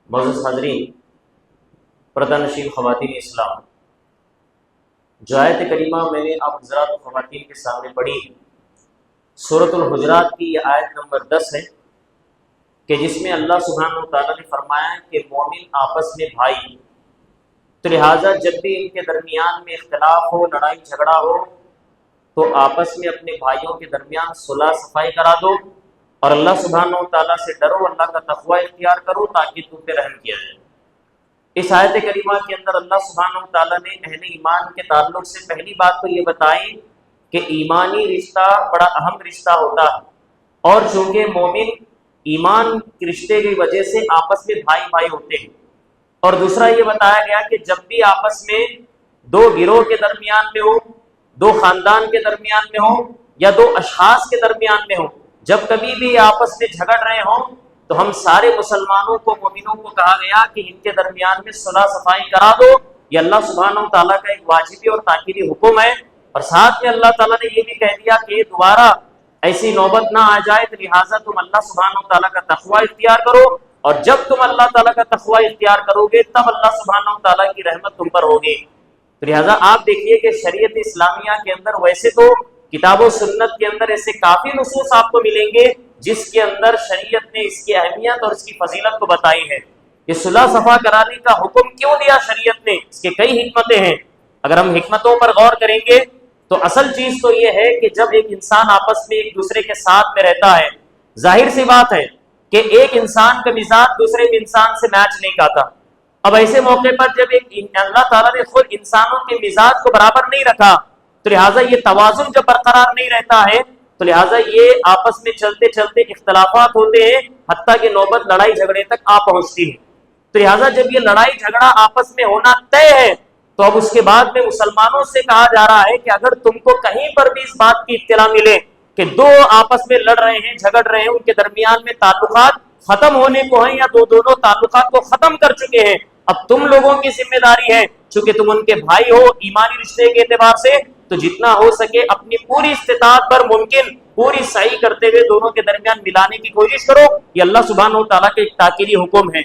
معزز حاضرین، پردہ نشین خواتین اسلام، جو آیت کریمہ میں نے آپ حضرات و خواتین کے سامنے پڑھی ہے، سورۃ الحجرات کی یہ آیت نمبر 10 ہے کہ جس میں اللہ سبحانہ وتعالیٰ نے فرمایا کہ مومن آپس میں بھائی، تو لہٰذا جب بھی ان کے درمیان میں اختلاف ہو، لڑائی جھگڑا ہو، تو آپس میں اپنے بھائیوں کے درمیان صلح صفائی کرا دو اور اللہ سبحانہ وتعالیٰ سے ڈرو، اللہ کا تقوی اختیار کرو تاکہ تم پہ رحم کیا جائے۔ اس آیت کریمہ کے اندر اللہ سبحانہ وتعالیٰ نے اہل ایمان کے تعلق سے پہلی بات تو یہ بتائی کہ ایمانی رشتہ بڑا اہم رشتہ ہوتا ہے، اور چونکہ مومن ایمان کے رشتے کی وجہ سے آپس میں بھائی بھائی ہوتے ہیں، اور دوسرا یہ بتایا گیا کہ جب بھی آپس میں دو گروہ کے درمیان میں ہو، دو خاندان کے درمیان میں ہو یا دو اشخاص کے درمیان میں ہو، جب کبھی بھی آپس میں جھگڑ رہے ہوں تو ہم سارے مسلمانوں کو، مومنوں کو کہا گیا کہ ان کے درمیان میں صلح صفائی کرا دو۔ یہ اللہ سبحانہ وتعالیٰ کا ایک واجبی اور تاکیدی حکم ہے، اور ساتھ میں اللہ تعالیٰ نے یہ بھی کہہ دیا کہ دوبارہ ایسی نوبت نہ آ جائے، تو لہٰذا تم اللہ سبحانہ وتعالیٰ کا تقوی اختیار کرو، اور جب تم اللہ تعالیٰ کا تقوی اختیار کرو گے تب اللہ سبحانہ وتعالیٰ کی رحمت تم پر ہوگی۔ تو لہٰذا آپ دیکھیے کہ شریعت اسلامیہ کے اندر ویسے تو کتاب و سنت کے اندر ایسے کافی نصوص آپ کو ملیں گے جس کے اندر شریعت نے اس کی اہمیت اور اس کی فضیلت کو بتائی ہے۔ یہ صلح صفا کرانے کا حکم کیوں دیا شریعت نے؟ اس کے کئی حکمتیں ہیں۔ اگر ہم حکمتوں پر غور کریں گے تو اصل چیز تو یہ ہے کہ جب ایک انسان آپس میں ایک دوسرے کے ساتھ میں رہتا ہے، ظاہر سی بات ہے کہ ایک انسان کا مزاج دوسرے انسان سے میچ نہیں کھاتا۔ اب ایسے موقع پر جب اللہ تعالیٰ نے خود انسانوں کے مزاج کو برابر نہیں رکھا، تو لہٰذا یہ توازن جب برقرار نہیں رہتا ہے تو لہٰذا یہ آپس میں چلتے چلتے اختلافات ہوتے ہیں، حتیٰ کہ نوبت لڑائی جھگڑے تک آ پہنچتی ہے۔ تو لہٰذا جب یہ لڑائی جھگڑا آپس میں ہونا طے ہے تو اب اس کے بعد میں مسلمانوں سے کہا جا رہا ہے کہ اگر تم کو کہیں پر بھی اس بات کی اطلاع ملے کہ دو آپس میں لڑ رہے ہیں، جھگڑ رہے ہیں، ان کے درمیان میں تعلقات ختم ہونے کو ہیں یا دونوں تعلقات کو ختم کر چکے ہیں، اب تم لوگوں کی ذمہ داری ہے، چونکہ تم ان کے بھائی ہو ایمانی رشتے کے اعتبار سے، تو جتنا ہو سکے اپنی پوری استطاعت پر ممکن پوری صحیح کرتے ہوئے دونوں کے درمیان ملانے کی کوشش کرو۔ یہ اللہ سبحانہ وتعالیٰ کے ایک تاکیدی حکم ہے۔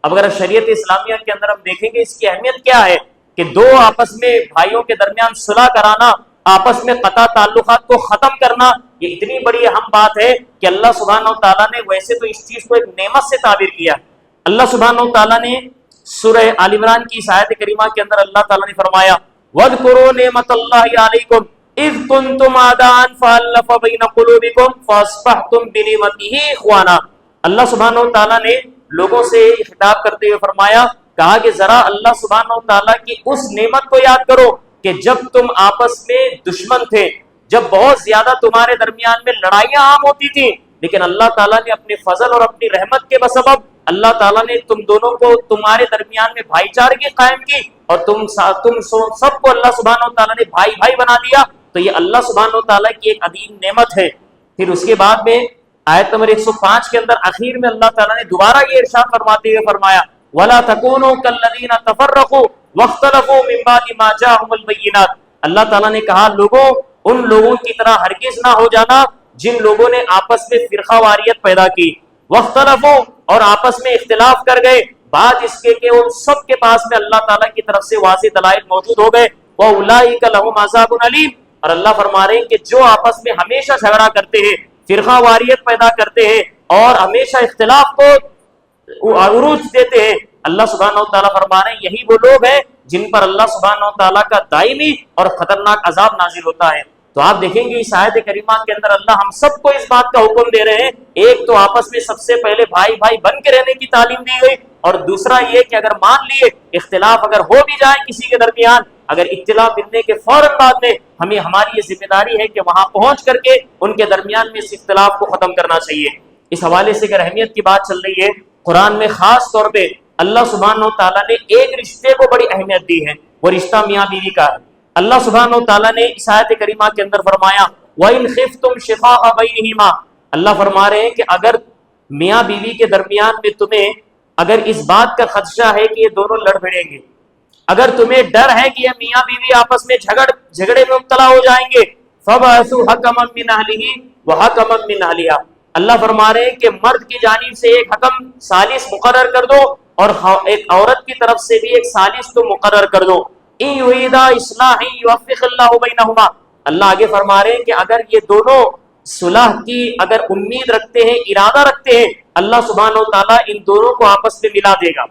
اب اگر شریعت اسلامیہ کے اندر ہم دیکھیں گے اس کی اہمیت کیا ہے کہ دو آپس میں بھائیوں کے درمیان صلح کرانا، آپس میں قطع تعلقات کو ختم کرنا، یہ اتنی بڑی اہم بات ہے کہ اللہ سبحانہ وتعالیٰ نے ویسے تو اس چیز کو ایک نعمت سے تعبیر کیا۔ اللہ سبحانہ وتعالیٰ نے سورہ آل عمران کی اس آیت کریمہ کے اندر اللہ تعالیٰ نے فرمایا وَاذْكُرُوا نِعْمَتَ اللَّهِ عَلَيْكُمْ إِذْ كُنْتُمْ أَعْدَاءً فَأَلَّفَ بَيْنَ قُلُوبِكُمْ فَأَصْبَحْتُمْ بِنِعْمَتِهِ إِخْوَانًا۔ اللہ سبحانہ وتعالیٰ نے لوگوں سے خطاب کرتے ہوئے فرمایا، کہا کہ ذرا اللہ سبحانہ وتعالیٰ کی اس نعمت کو یاد کرو کہ جب تم آپس میں دشمن تھے، جب بہت زیادہ تمہارے درمیان میں لڑائیاں عام ہوتی تھیں، لیکن اللہ تعالیٰ نے اپنے فضل اور اپنی رحمت کے بسبب اللہ تعالیٰ نے تم دونوں کو تمہارے درمیان میں بھائی چارگی قائم کی، اور تم سب کو اللہ سبحانہ وتعالیٰ نے بھائی بھائی بنا دیا۔ تو یہ اللہ سبحانہ وتعالیٰ کی ایک عظیم نعمت ہے۔ پھر اس کے بعد میں آیت نمبر 105 کے اندر آخر میں اللہ تعالیٰ نے دوبارہ یہ ارشاد فرماتے ہوئے فرمایا وَلَا تَكُونُوا كَالَّذِينَ تَفَرَّقُوا وَاخْتَلَفُوا مِن بَعْدِ مَا جَاءَهُمُ الْبَيِّنَاتُ۔ اللہ تعالیٰ نے کہا لوگوں ان لوگوں کی طرح ہرگز نہ ہو جانا جن لوگوں نے آپس میں فرقہ واریت پیدا کی، وَاخْتَلَفُوا اور آپس میں اختلاف کر گئے، بعد اس کے کہ ان سب کے پاس میں اللہ تعالیٰ کی طرف سے واضح دلائل موجود ہو گئے، وَأُولَٰئِكَ لَهُمْ عَذَابٌ أَلِيمٌ۔ اور اللہ فرما رہے ہیں کہ جو آپس میں ہمیشہ جھگڑا کرتے ہیں، فرقہ واریت پیدا کرتے ہیں اور ہمیشہ اختلاف کو عروج دیتے ہیں، اللہ سبحانہ وتعالیٰ فرما رہے ہیں یہی وہ لوگ ہیں جن پر اللہ سبحانہ وتعالیٰ کا دائمی اور خطرناک عذاب نازل ہوتا ہے۔ تو آپ دیکھیں گے اس آیت کریمہ کے اندر اللہ ہم سب کو اس بات کا حکم دے رہے ہیں، ایک تو آپس میں سب سے پہلے بھائی بھائی بن کے رہنے کی تعلیم دی گئی، اور دوسرا یہ کہ اگر مان لیے اختلاف اگر ہو بھی جائے کسی کے درمیان، اگر اطلاع ملنے کے فوراً بعد میں ہمیں ہماری یہ ذمہ داری ہے کہ وہاں پہنچ کر کے ان کے درمیان میں اس اختلاف کو ختم کرنا چاہیے۔ اس حوالے سے اگر اہمیت کی بات چل رہی ہے، قرآن میں خاص طور پہ اللہ سبحانہ وتعالیٰ نے ایک رشتے کو بڑی اہمیت دی ہے، وہ رشتہ میاں بیوی کا ہے۔ اللہ سبحانہ وتعالیٰ نے اس آیت کریمہ کے اندر فرمایا وَإِنْ خِفْتُمْ شِقَاقَ بَيْنِهِمَا۔ اللہ فرما رہے ہیں کہ اگر میاں بیوی کے درمیان میں تمہیں اگر اس بات کا خدشہ ہے کہ یہ دونوں لڑ بھڑیں گے، اگر تمہیں ڈر ہے کہ یہ میاں بیوی آپس میں جھگڑے میں مبتلا ہو جائیں گے، فَبَعَثُوا حَكَمًا مِّنْ أَهْلِهِ وَحَكَمًا مِّنْ أَهْلِهَا۔ اللہ فرما رہے ہیں کہ مرد کی جانب سے ایک حکم ثالث مقرر کر دو اور ایک عورت کی طرف سے بھی ایک ثالث تو مقرر کر دو. ان یریدا اصلاحا یوفق اللہ بینہما. اللہ آگے فرما رہے ہیں کہ اگر یہ دونوں صلح کی اگر امید رکھتے ہیں، ارادہ رکھتے ہیں، اللہ سبحانہ و تعالیٰ ان دونوں کو آپس میں ملا دے گا.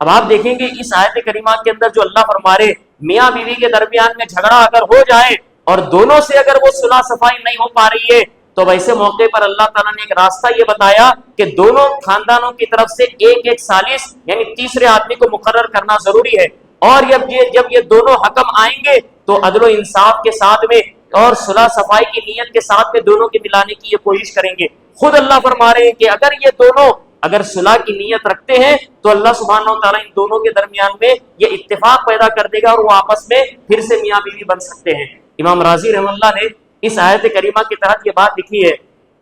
اب آپ دیکھیں گے اس آیت کریمہ کے اندر جو اللہ فرما رہے میاں بیوی کے درمیان میں جھگڑا اگر ہو جائے اور دونوں سے اگر وہ صلح صفائی نہیں ہو پا رہی ہے تو ویسے موقع پر اللہ تعالیٰ نے ایک راستہ یہ بتایا کہ دونوں خاندانوں کی طرف سے ایک ایک ثالث یعنی تیسرے آدمی کو مقرر کرنا ضروری ہے. اور جب یہ دونوں حکم آئیں گے تو عدل و انصاف کے ساتھ میں اور صلح صفائی کی نیت کے ساتھ میں دونوں کے ملانے کی یہ کوشش کریں گے. خود اللہ فرما رہے ہیں کہ اگر یہ دونوں اگر صلح کی نیت رکھتے ہیں تو اللہ سبحانہ و تعالیٰ ان دونوں کے درمیان میں یہ اتفاق پیدا کر دے گا اور وہ آپس میں پھر سے میاں بیوی بن سکتے ہیں. امام رازی رحمہ اللہ نے اس آیت کریمہ کے تحت یہ بات لکھی ہے.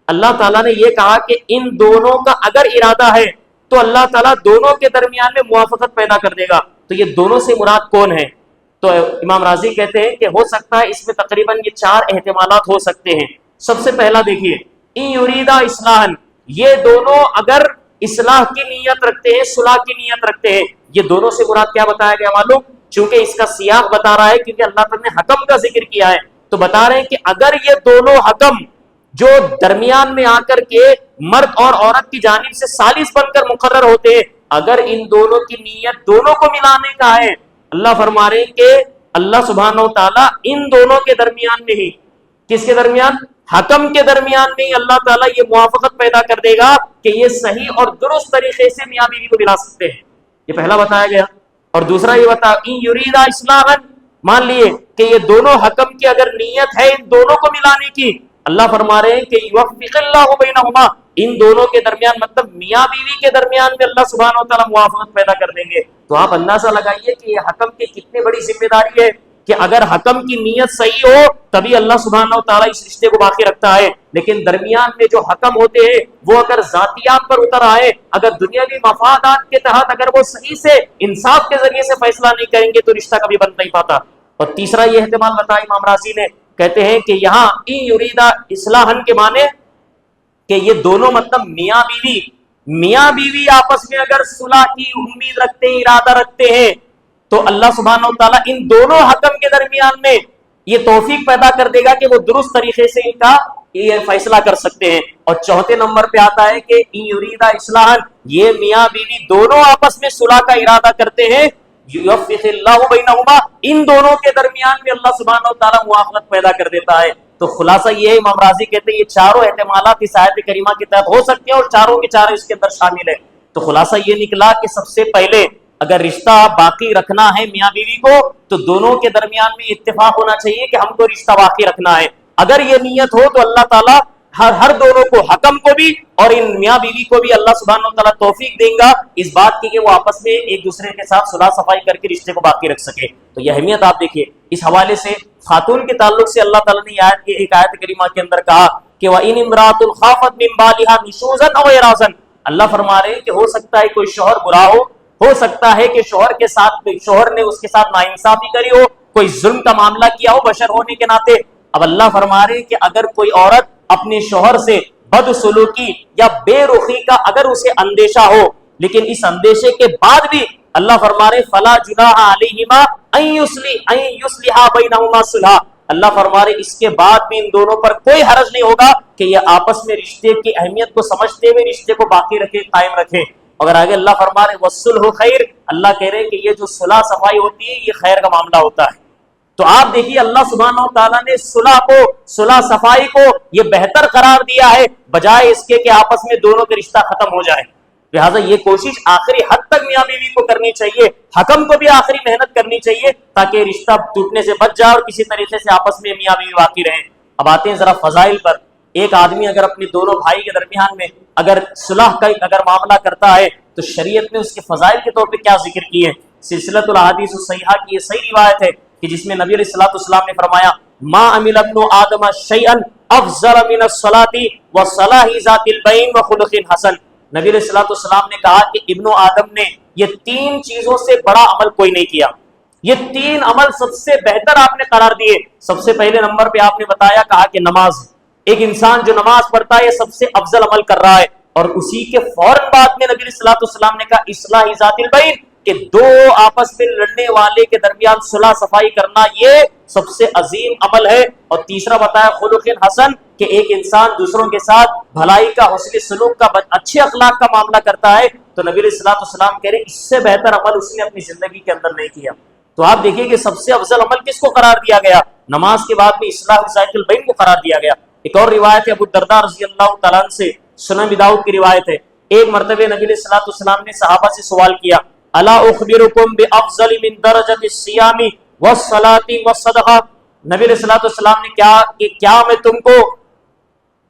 اللہ تعالیٰ نے یہ کہا کہ ان دونوں کا اگر ارادہ ہے تو اللہ تعالیٰ دونوں کے درمیان میں موافقت پیدا کر دے گا. تو یہ دونوں سے مراد کون ہے؟ تو امام رازی کہتے ہیں کہ ہو سکتا ہے اس میں تقریباً یہ 4 احتمالات ہو سکتے ہیں. سب سے پہلا دیکھیے ان یریدا اصلاحا، یہ دونوں اگر اصلاح کی نیت رکھتے ہیں، صلح کی نیت رکھتے ہیں. یہ دونوں سے مراد کیا بتایا گیا معلوم؟ چونکہ اس کا سیاق بتا رہا ہے کیونکہ اللہ تعالیٰ نے حکم کا ذکر کیا ہے تو بتا رہے ہیں کہ اگر یہ دونوں حکم جو درمیان میں آ کر کے مرد اور عورت کی جانب سے ثالث بن کر مقرر ہوتے ہیں، اگر ان دونوں کی نیت دونوں کو ملانے کا ہے، اللہ فرما رہے ہیں کہ اللہ سبحانہ و تعالیٰ ان دونوں کے درمیان میں ہی، کس کے درمیان؟ حکم کے درمیان میں ہی اللہ تعالیٰ یہ موافقت پیدا کر دے گا کہ یہ صحیح اور درست طریقے سے میاں بیوی کو ملا سکتے ہیں. یہ پہلا بتایا گیا. اور دوسرا یہ بتا ان یریدا اصلاحا، مان لیے کہ یہ دونوں حکم کی اگر نیت ہے ان دونوں کو ملانے کی، اللہ فرما رہے ہیں کہ یوفق اللہ بینہما، ان دونوں کے درمیان مطلب میاں بیوی کے درمیان میں اللہ سبحانہ و تعالیٰ موافقت پیدا کر دیں گے. تو آپ اندازہ لگائیے کہ یہ حکم کی کتنی بڑی ذمہ داری ہے کہ اگر حکم کی نیت صحیح ہو تبھی اللہ سبحانہ و تعالیٰ اس رشتے کو باقی رکھتا ہے. لیکن درمیان میں جو حکم ہوتے ہیں وہ اگر ذاتیات پر اتر آئے، اگر دنیاوی مفادات کے تحت اگر وہ صحیح سے انصاف کے ذریعے سے فیصلہ نہیں کریں گے تو رشتہ کبھی بن نہیں پاتا. اور تیسرا یہ احتمال بتایا امام رازی نے، کہتے ہیں کہ یہاں ان یریدا اصلاحا کے معنی کہ یہ دونوں مطلب میاں بیوی آپس میں اگر صلح کی امید رکھتے ہیں، ارادہ رکھتے ہیں تو اللہ سبحانہ و تعالیٰ ان دونوں حکم کے درمیان میں یہ توفیق پیدا کر دے گا کہ وہ درست طریقے سے ان کا یہ فیصلہ کر سکتے ہیں. اور چوتھے نمبر پہ آتا ہے کہ ان یریدا اصلاحا، یہ میاں بیوی دونوں آپس میں صلح کا ارادہ کرتے ہیں، یوفق اللہ بینہما، ان دونوں کے درمیان میں اللہ سبحانہ و تعالیٰ موافقت پیدا کر دیتا ہے. تو خلاصہ یہ ہے، امام رازی کہتے ہیں یہ چاروں احتمالات اس آیت کریمہ کے تحت ہو سکتے ہیں اور چاروں کے چاروں اس کے اندر شامل ہے. تو خلاصہ یہ نکلا کہ سب سے پہلے اگر رشتہ باقی رکھنا ہے میاں بیوی کو تو دونوں کے درمیان میں اتفاق ہونا چاہیے کہ ہم کو رشتہ باقی رکھنا ہے. اگر یہ نیت ہو تو اللہ تعالیٰ ہر دونوں کو، حکم کو بھی اور ان میاں بیوی کو بھی اللہ سبحانہ و تعالیٰ توفیق دیں گا اس بات کی کہ وہ آپس میں ایک دوسرے کے ساتھ صلح صفائی کر کے رشتے کو باقی رکھ سکے. تو یہ اہمیت آپ دیکھیے. اس حوالے سے خاتون کے تعلق سے اللہ تعالیٰ نے ایک آیت کریمہ کے اندر کہا کہ وَإِنِ امْرَأَةٌ خَافَتْ مِنْ بَالِهَا نُشُوزًا أَوْ إِعْرَاضًا، اللہ فرما رہے ہیں کہ ہو سکتا ہے کوئی شوہر برا ہو سکتا ہے کہ شوہر نے اس کے ساتھ ناانصافی کری ہو، کوئی ظلم کا معاملہ کیا ہو بشر ہونے کے ناطے. اب اللہ فرما رہے ہیں کہ اگر کوئی عورت اپنے شوہر سے بدسلوکی یا بے رخی کا اگر اسے اندیشہ ہو، لیکن اس اندیشے کے بعد بھی اللہ فرما رہے فلا جناح علیہما ان یصلحا بینہما صلحا، اللہ فرما رہے اس کے بعد بھی ان دونوں پر کوئی حرج نہیں ہوگا کہ یہ آپس میں رشتے کی اہمیت کو سمجھتے ہوئے رشتے کو باقی رکھیں، قائم رکھیں. اگر آگے اللہ فرما رہے والصلح خیر، اللہ کہہ رہے کہ یہ جو صلح صفائی ہوتی ہے یہ خیر کا معاملہ ہوتا ہے. تو آپ دیکھیے اللہ سبحانہ و تعالیٰ نے صلح صفائی کو یہ بہتر قرار دیا ہے بجائے اس کے کہ آپس میں دونوں کا رشتہ ختم ہو جائے. لہٰذا یہ کوشش آخری حد تک میاں بیوی کو کرنی چاہیے، حکم کو بھی آخری محنت کرنی چاہیے تاکہ رشتہ ٹوٹنے سے بچ جائے اور کسی طریقے سے آپس میں میاں بیوی باقی رہیں. اب آتے ہیں ذرا فضائل پر. ایک آدمی اگر اپنے دونوں بھائی کے درمیان میں اگر صلح کا اگر معاملہ کرتا ہے تو شریعت نے اس کے فضائل کے طور پہ کیا ذکر کیے ہیں. سلسلۃ الاحادیث الصحیحہ کی یہ صحیح روایت ہے کہ جس میں نبی علیہ الصلوۃ والسلام نے فرمایا ما عمل ابن آدم شیئا افضل من الصلاۃ وصلاح ذات البین وخلق حسن. نبی علیہ الصلوۃ والسلام نے کہا کہ ابن آدم نے یہ 3 چیزوں سے بڑا عمل کوئی نہیں کیا، یہ 3 عمل سب سے بہتر آپ نے قرار دیے. سب سے پہلے نمبر پہ آپ نے بتایا، کہا کہ نماز، ایک انسان جو نماز پڑھتا ہے یہ سب سے افضل عمل کر رہا ہے. اور اسی کے فوراً بعد میں نبی صلی اللہ علیہ وسلم نے کہا اصلاح ذات البین، کہ دو آپس میں لڑنے والے کے درمیان صلح صفائی کرنا یہ سب سے عظیم عمل ہے۔ اور تیسرا بتایا خلق حسن، کہ ایک انسان دوسروں کے ساتھ بھلائی کا، حسن سلوک کا، اچھے اخلاق کا معاملہ کرتا ہے، تو نبی علیہ الصلوۃ والسلام کہہ رہے اس سے بہتر عمل اس نے اپنی زندگی کے اندر نہیں کیا۔ تو آپ دیکھیے کہ سب سے افضل عمل کس کو قرار دیا گیا؟ نماز کے بعد میں اصلاح ذات البین کو قرار دیا گیا۔ ایک اور روایت ہے ابو الدرداء رضی اللہ تعالیٰ عنہ سے، سنن ابی داؤد کی روایت ہے، ایک مرتبہ نبی علیہ الصلوۃ والسلام نے صحابہ سے سوال کیا، الا اخبرکم بافضل من درجۃ الصیام والصلاۃ والصدقہ، نبی علیہ الصلوۃ والسلام نے کیا میں تم کو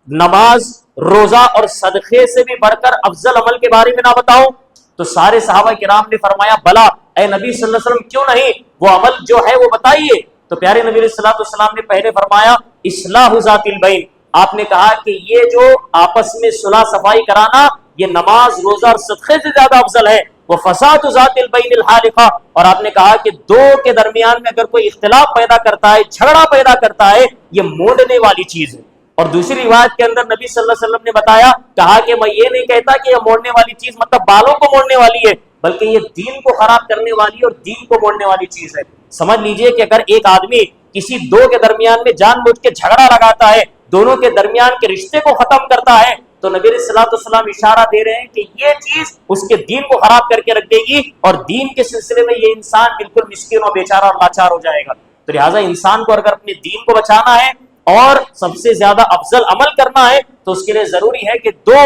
نماز، روزہ اور صدقے سے بھی بڑھ کر افضل عمل کے بارے میں نہ بتاؤں؟ تو سارے صحابہ کرام نے فرمایا بلا اے نبی صلی اللہ علیہ وسلم، کیوں نہیں، وہ عمل جو ہے وہ بتائیے۔ تو پیارے نبی علیہ الصلوۃ والسلام نے پہلے فرمایا اصلاح ذات البین، آپ نے کہا کہ یہ جو آپس میں صلح صفائی کرانا یہ نماز، روزہ اور صدقے سے زیادہ افضل ہے۔ وہ فساد ذات البین الحالقہ، اور آپ نے کہا کہ دو کے درمیان میں اگر کوئی اختلاف پیدا کرتا ہے، جھگڑا پیدا کرتا ہے، یہ مونڈنے والی چیز ہے۔ اور دوسری روایت کے اندر نبی صلی اللہ علیہ وسلم نے بتایا، کہا کہ میں یہ نہیں کہتا کہ یہ موڑنے والی چیز مطلب بالوں کو موڑنے والی ہے، بلکہ یہ دین کو خراب کرنے والی اور دین کو موڑنے والی چیز ہے۔ سمجھ لیجئے کہ اگر ایک آدمی کسی دو کے درمیان میں جان بوجھ کے جھگڑا لگاتا ہے، دونوں کے درمیان کے رشتے کو ختم کرتا ہے، تو نبی علیہ الصلوۃ والسلام اشارہ دے رہے ہیں کہ یہ چیز اس کے دین کو خراب کر کے رکھ دے گی، اور دین کے سلسلے میں یہ انسان بالکل مسکین اور بیچارہ اور لاچار ہو جائے گا۔ تو لہٰذا انسان کو اگر اپنے دین کو بچانا ہے اور سب سے زیادہ افضل عمل کرنا ہے تو اس کے لیے ضروری ہے کہ دو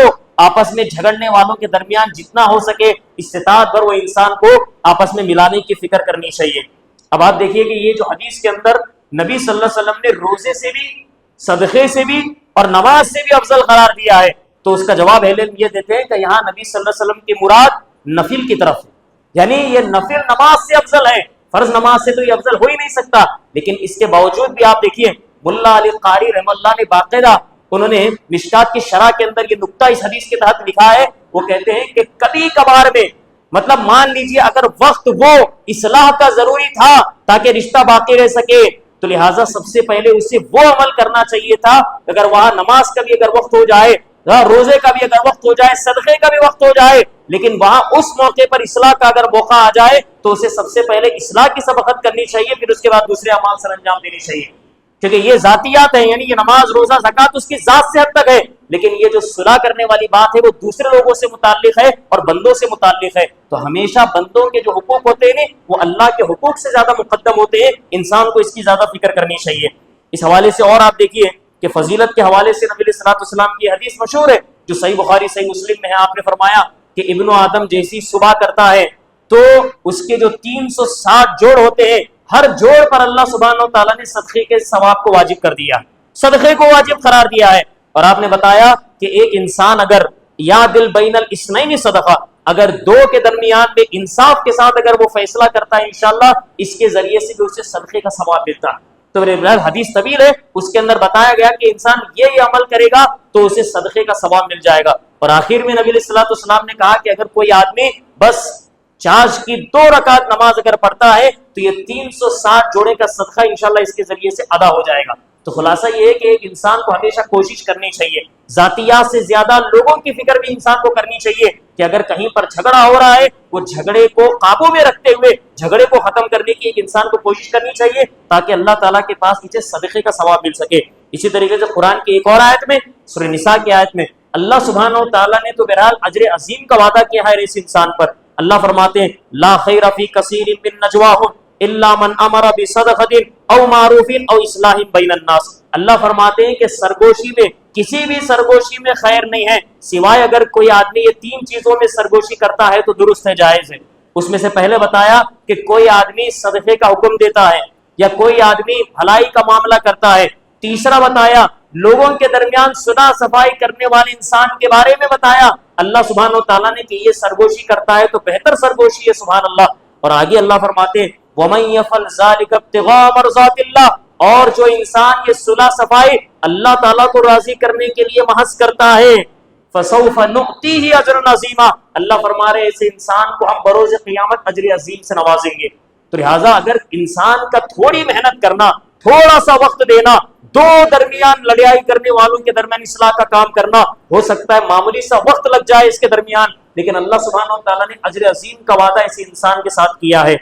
آپس میں جھگڑنے والوں کے درمیان جتنا ہو سکے استطاعت پر وہ انسان کو آپس میں ملانے کی فکر کرنی چاہیے۔ اب آپ دیکھیے کہ یہ جو حدیث کے اندر نبی صلی اللہ علیہ وسلم نے روزے سے بھی، صدقے سے بھی اور نماز سے بھی افضل قرار دیا ہے، تو اس کا جواب اہل علم یہ دیتے ہیں کہ یہاں نبی صلی اللہ علیہ وسلم کی مراد نفل کی طرف ہے، یعنی یہ نفل نماز سے افضل ہے، فرض نماز سے تو یہ افضل ہو ہی نہیں سکتا۔ لیکن اس کے باوجود بھی آپ دیکھیے ملا علی قاری رحم اللہ نے باقاعدہ انہوں نے مشکات کی شرح کے اندر یہ نقطہ اس حدیث کے تحت لکھا ہے، وہ کہتے ہیں کہ کبھی کبھار میں، مطلب مان لیجئے اگر وقت وہ اصلاح کا ضروری تھا تاکہ رشتہ باقی رہ سکے، تو لہٰذا سب سے پہلے اسے وہ عمل کرنا چاہیے تھا۔ اگر وہاں نماز کا بھی اگر وقت ہو جائے، روزے کا بھی اگر وقت ہو جائے، صدقے کا بھی وقت ہو جائے، لیکن وہاں اس موقع پر اصلاح کا اگر موقع آ جائے تو اسے سب سے پہلے اصلاح کی سبقت کرنی چاہیے، پھر اس کے بعد دوسرے اعمال سر انجام دینی چاہیے، کیونکہ یہ ذاتیات ہیں، یعنی یہ نماز، روزہ، زکوٰۃ اس کی ذات سے حد تک ہے، لیکن یہ جو صلح کرنے والی بات ہے وہ دوسرے لوگوں سے متعلق ہے اور بندوں سے متعلق ہے۔ تو ہمیشہ بندوں کے جو حقوق ہوتے ہیں وہ اللہ کے حقوق سے زیادہ مقدم ہوتے ہیں، انسان کو اس کی زیادہ فکر کرنی چاہیے۔ اس حوالے سے اور آپ دیکھیے کہ فضیلت کے حوالے سے نبی علیہ الصلوۃ والسلام کی حدیث مشہور ہے جو صحیح بخاری صحیح مسلم میں ہے، آپ نے فرمایا کہ ابن آدم جیسی صبح کرتا ہے تو اس کے جو 360 جوڑ ہوتے ہیں، ہر جوڑ پر اللہ سبحانہ و تعالیٰ نے صدقے کے ثواب کو واجب کر دیا، صدقے کو واجب قرار دیا ہے۔ اور آپ نے بتایا کہ ایک انسان اگر یا دل بین الاسنین صدقہ، اگر دو کے درمیان میں انصاف کے ساتھ اگر وہ فیصلہ کرتا ہے انشاءاللہ اس کے ذریعے سے بھی اسے صدقے کا ثواب ملتا ہے۔ تو حدیث طویل ہے، اس کے اندر بتایا گیا کہ انسان یہ عمل کرے گا تو اسے صدقے کا ثواب مل جائے گا۔ اور آخر میں نبی علیہ الصلوۃ والسلام نے کہا کہ اگر کوئی آدمی بس چاش کی 2 رکعت نماز اگر پڑھتا ہے تو یہ 360 جوڑے کا صدقہ انشاءاللہ اس کے ذریعے سے ادا ہو جائے گا۔ تو خلاصہ یہ ہے کہ ایک انسان کو ہمیشہ کوشش کرنی چاہیے، ذاتیات سے زیادہ لوگوں کی فکر بھی انسان کو کرنی چاہیے کہ اگر کہیں پر جھگڑا ہو رہا ہے وہ جھگڑے کو قابو میں رکھتے ہوئے جھگڑے کو ختم کرنے کی ایک انسان کو کوشش کرنی چاہیے تاکہ اللہ تعالیٰ کے پاس اسے صدقے کا ثواب مل سکے۔ اسی طریقے سے قرآن کی ایک اور آیت میں، سورہ نساء کی آیت میں، اللہ سبحانہ و تعالیٰ نے تو بہرحال اجر عظیم کا وعدہ کیا ہے اس انسان پر۔ اللہ فرماتے ہیں لا خیر فی کثیر من نجواہم الا من امر بصدقۃ او معروف او اصلاح بین الناس۔ اللہ فرماتے ہیں کہ سرگوشی میں، کسی بھی سرگوشی میں خیر نہیں ہے سوائے اگر کوئی آدمی یہ 3 چیزوں میں سرگوشی کرتا ہے تو درست ہے، جائز ہے۔ اس میں سے پہلے بتایا کہ کوئی آدمی صدقے کا حکم دیتا ہے یا کوئی آدمی بھلائی کا معاملہ کرتا ہے۔ تیسرا بتایا لوگوں کے درمیان صلح صفائی کرنے والے انسان کے بارے میں بتایا اللہ سبحانہ و تعالیٰ نے کہ یہ سرگوشی کرتا ہے تو بہتر سرگوشی ہے، سبحان اللہ۔ اور آگے اللہ فرماتے ہیں وَمَن يَفْعَلْ ذَلِكَ ابْتِغَاءَ مَرْضَاتِ اللَّهِ، اور جو انسان یہ صلح صفائی اللہ تعالیٰ کو راضی کرنے کے لیے محض کرتا ہے فَسَوْفَ نُؤْتِيهِ أَجْرًا عَظِيمًا، اللہ فرما رہے ایسے انسان کو ہم بروز قیامت اجر عظیم سے نوازیں گے۔ تو لہٰذا اگر انسان کا تھوڑی محنت کرنا، تھوڑا سا وقت دینا، دو درمیان لڑائی کرنے والوں کے درمیان اصلاح کا کام کرنا، ہو سکتا ہے معمولی سا وقت لگ جائے اس کے درمیان، لیکن اللہ سبحانہ و تعالیٰ نے اجر عظیم کا وعدہ ایسے انسان کے ساتھ کیا ہے۔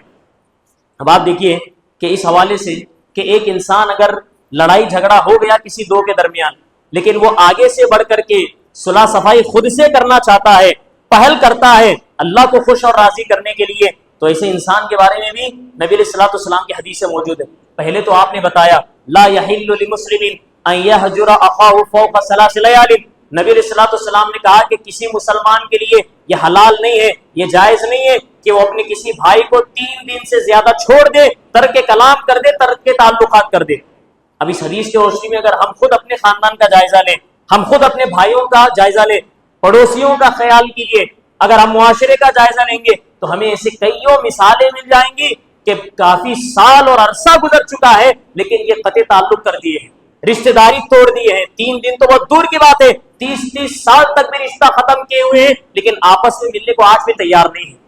اب آپ دیکھیے کہ اس حوالے سے کہ ایک انسان اگر لڑائی جھگڑا ہو گیا کسی دو کے درمیان، لیکن وہ آگے سے بڑھ کر کے صلح صفائی خود سے کرنا چاہتا ہے، پہل کرتا ہے اللہ کو خوش اور راضی کرنے کے لیے، تو ایسے انسان کے بارے میں بھی نبی علیہ الصلوۃ والسلام کی حدیث موجود ہے۔ پہلے تو آپ نے بتایا لا یحل لمسلم ان یہجر اخاہ فوق ثلاث لیال، نبی علیہ الصلوۃ والسلام نے کہا کہ کسی مسلمان کے لیے یہ حلال نہیں ہے، یہ جائز نہیں ہے کہ وہ اپنے کسی بھائی کو 3 دن سے زیادہ چھوڑ دے، ترک کلام کر دے، ترک تعلقات کر دے۔ اب اس حدیث کی روشنی میں اگر ہم خود اپنے خاندان کا جائزہ لیں، ہم خود اپنے بھائیوں کا جائزہ لیں، پڑوسیوں کا خیال کیجیے، اگر ہم معاشرے کا جائزہ لیں گے تو ہمیں ایسی کئیوں مثالیں مل جائیں گی کہ کافی سال اور عرصہ گزر چکا ہے لیکن یہ قطع تعلق کر دیے ہیں، رشتہ داری توڑ دیے ہیں، 3 دن تو بہت دور کی بات ہے، 30 سال تک بھی رشتہ ختم کیے ہوئے ہیں لیکن آپس میں ملنے کو آج بھی تیار نہیں ہے۔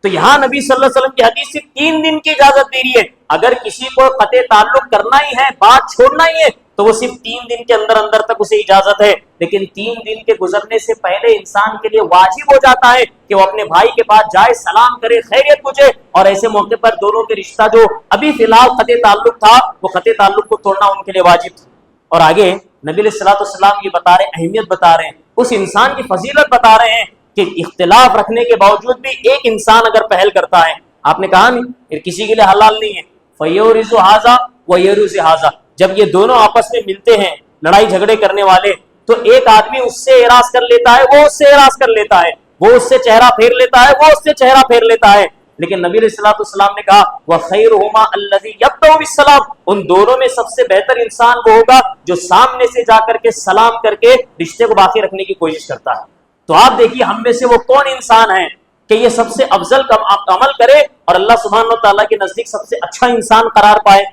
تو یہاں نبی صلی اللہ علیہ وسلم کی حدیث سے 3 دن کی اجازت دے رہی ہے، اگر کسی کو قطع تعلق کرنا ہی ہے، بات چھوڑنا ہی ہے تو وہ صرف 3 دن کے اندر اندر تک اسے اجازت ہے، لیکن 3 دن کے گزرنے سے پہلے انسان کے لیے واجب ہو جاتا ہے کہ وہ اپنے بھائی کے پاس جائے، سلام کرے، خیریت پوچھے، اور ایسے موقع پر دونوں کے رشتہ جو ابھی فی الحال قطع تعلق تھا وہ قطع تعلق کو توڑنا ان کے لیے واجب تھا۔ اور آگے نبی علیہ الصلوۃ والسلام یہ بتا رہے ہیں، اہمیت بتا رہے ہیں، اس انسان کی فضیلت بتا رہے ہیں کہ اختلاف رکھنے کے باوجود بھی ایک انسان اگر پہل کرتا ہے، آپ نے کہا نہیں کسی کے لیے حلال نہیں ہے، فَيُورِثُ هَذَا وَيُورِثُ هَذَا، جب یہ دونوں آپس میں ملتے ہیں لڑائی جھگڑے کرنے والے تو ایک آدمی اس سے اعراض کر لیتا ہے، وہ اس سے اعراض کر لیتا ہے، وہ اس سے چہرہ پھیر لیتا ہے، وہ اس سے چہرہ پھیر لیتا ہے، لیکن نبی علیہ الصلوۃ والسلام نے کہا وَخَيْرُهُمَا الَّذِي يَبْدَأُ بِالسَّلَامِ، ان دونوں میں سب سے بہتر انسان وہ ہوگا جو سامنے سے جا کر کے سلام کر کے رشتے کو باقی رکھنے کی کوشش کرتا ہے۔ تو آپ دیکھیے ہم میں سے وہ کون انسان ہے کہ یہ سب سے افضل عمل کرے اور اللہ سبحانہ و تعالیٰ کے نزدیک سب سے اچھا انسان قرار پائے۔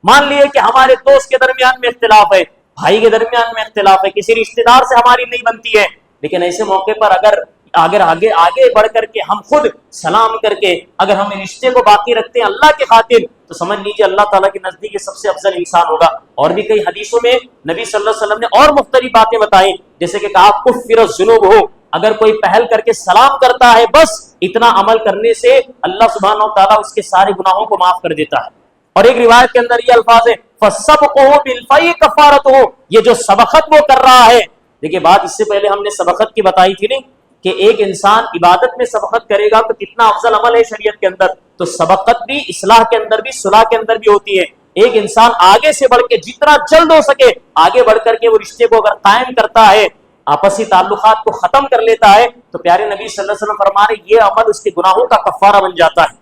مان لیے کہ ہمارے دوست کے درمیان میں اختلاف ہے، بھائی کے درمیان میں اختلاف ہے، کسی رشتہ دار سے ہماری نہیں بنتی ہے، لیکن ایسے موقع پر اگر آگے بڑھ کر کے ہم خود سلام کر کے اگر ہم رشتے کو باقی رکھتے ہیں اللہ کی خاطر تو سمجھ لیجیے اللہ تعالیٰ کے نزدیک سب سے افضل انسان ہوگا۔ اور بھی کئی حدیثوں میں نبی صلی اللہ علیہ وسلم نے اور مختلف باتیں بتائیں، جیسے کہ کہا کفر الذنوب ہو، اگر کوئی پہل کر کے سلام کرتا ہے بس اتنا عمل کرنے سے اللہ سبحانہ و تعالیٰ اس کے سارے گناہوں کو معاف کر دیتا ہے۔ اور ایک روایت کے اندر یہ الفاظ ہے فَسَبْقُهُ بِالْفَيِّ كَفَّارَتُهُ، یہ جو سبقت وہ کر رہا ہے، دیکھیے بات اس سے پہلے ہم نے سبقت کی بتائی تھی نہیں کہ ایک انسان عبادت میں سبقت کرے گا تو کتنا افضل عمل ہے شریعت کے اندر، تو سبقت بھی اصلاح کے اندر بھی صلح کے اندر بھی ہوتی ہے۔ ایک انسان آگے سے بڑھ کے جتنا جلد ہو سکے آگے بڑھ کر کے وہ رشتے کو اگر قائم کرتا ہے، آپسی تعلقات کو ختم کر لیتا ہے، تو پیارے نبی صلی اللہ علیہ وسلم فرما رہے یہ عمل اس کے گناہوں کا کفارہ بن جاتا ہے۔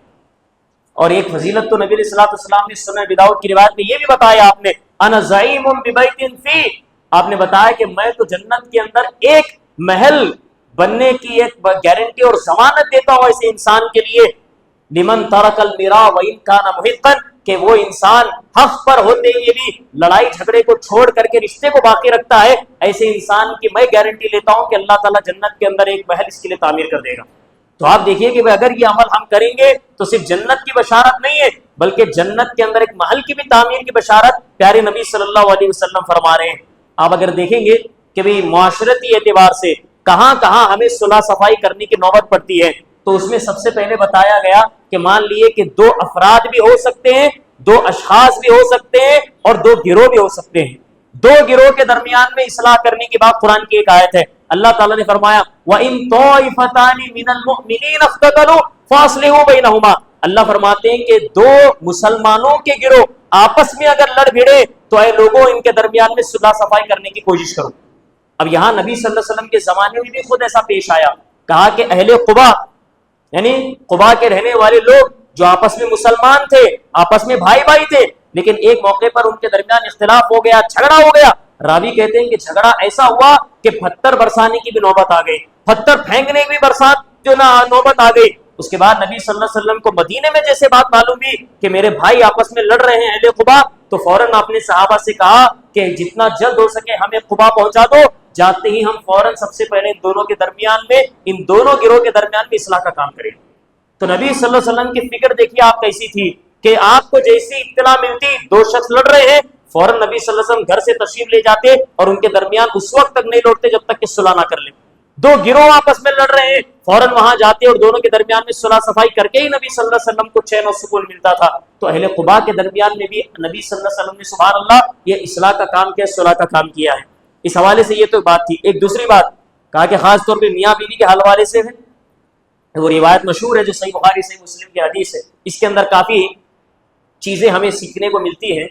اور ایک فضیلت تو نبی علیہ الصلوۃ والسلام نے سنن ابی داؤد کی روایت میں یہ بھی بتایا آپ نے انا زعیم ببیت فی، آپ نے بتایا کہ میں تو جنت کے اندر ایک محل بننے کی ایک گارنٹی اور ضمانت دیتا ہوں ایسے انسان کے لیے، لمن ترک المراء وان کان محقا، کہ وہ انسان حق پر ہوتے ہوئے بھی لڑائی جھگڑے کو چھوڑ کر کے رشتے کو باقی رکھتا ہے، ایسے انسان کی میں گارنٹی لیتا ہوں کہ اللہ تعالیٰ جنت کے اندر ایک محل اس کے لیے تعمیر کر دے گا۔ تو آپ دیکھیے کہ اگر یہ عمل ہم کریں گے تو صرف جنت کی بشارت نہیں ہے بلکہ جنت کے اندر ایک محل کی بھی تعمیر کی بشارت پیارے نبی صلی اللہ علیہ وسلم فرما رہے ہیں۔ آپ اگر دیکھیں گے کہ بھی معاشرتی اعتبار سے کہاں کہاں ہمیں صلح صفائی کرنے کی نوبت پڑتی ہے، تو اس میں سب سے پہلے بتایا گیا کہ مان لیے کہ 2 افراد بھی ہو سکتے ہیں، 2 اشخاص بھی ہو سکتے ہیں اور 2 گروہ بھی ہو سکتے ہیں۔ 2 گروہ کے درمیان میں اصلاح کرنے کی بات قرآن کی ایک آیت ہے، اللہ تعالیٰ نے فرمایا وَإِن طَائِفَتَانِ مِنَ الْمُؤْمِنِينَ اقْتَتَلُوا فَأَصْلِحُوا بَيْنَهُمَا، اللہ فرماتے ہیں کہ 2 مسلمانوں کے گروہ آپس میں اگر لڑ بھڑے تو اے لوگوں ان کے درمیان میں صلح صفائی کرنے کی کوشش کرو۔ اب یہاں نبی صلی اللہ علیہ وسلم کے زمانے میں بھی خود ایسا پیش آیا، کہا کہ اہل قبا یعنی قبا کے رہنے والے لوگ جو آپس میں مسلمان تھے، آپس میں بھائی بھائی تھے، لیکن ایک موقع پر ان کے درمیان اختلاف ہو گیا، جھگڑا ہو گیا۔ راوی کہتے ہیں کہ جھگڑا ایسا ہوا کہ پتھر برسانے کی بھی نوبت آ گئی، پتھر پھینکنے کی بھی برسات جو نوبت آ گئی۔ اس کے بعد نبی صلی اللہ علیہ وسلم کو مدینے میں جیسے بات معلوم ہوئی کہ میرے بھائی آپس میں لڑ رہے ہیں اہل قبا، تو فوراً آپ نے صحابہ سے کہا کہ جتنا جلد ہو سکے ہمیں قبا پہنچا دو، جاتے ہی ہم فوراً سب سے پہلے ان دونوں کے درمیان میں، ان دونوں گروہ کے درمیان میں اصلاح کا کام کریں۔ تو نبی صلی اللہ علیہ وسلم کی فکر دیکھیے آپ کیسی تھی کہ آپ کو جیسی اطلاع ملتی 2 شخص لڑ رہے ہیں فوراً نبی صلی اللہ علیہ وسلم گھر سے تشریف لے جاتے اور ان کے درمیان اس وقت تک نہیں لوٹتے جب تک کہ صلح نہ کر لیں. دو گروہ آپس میں لڑ رہے ہیں، فوراً وہاں جاتے اور دونوں کے درمیان میں صلح صفائی کر کے ہی نبی صلی اللہ علیہ وسلم کو چین و سکون ملتا تھا. تو اہل قباء کے درمیان میں بھی نبی صلی اللہ علیہ وسلم نے سبحان اللہ یہ اصلاح کا کام کیا، صلح کا کام کیا ہے. اس حوالے سے یہ تو بات تھی. ایک دوسری بات کہا کہ خاص طور پہ میاں بیوی کے حوالے سے ہے، وہ روایت مشہور ہے جو صحیح بخاری صحیح مسلم کی حدیث ہے. اس کے اندر کافی چیزیں ہمیں سیکھنے کو ملتی ہیں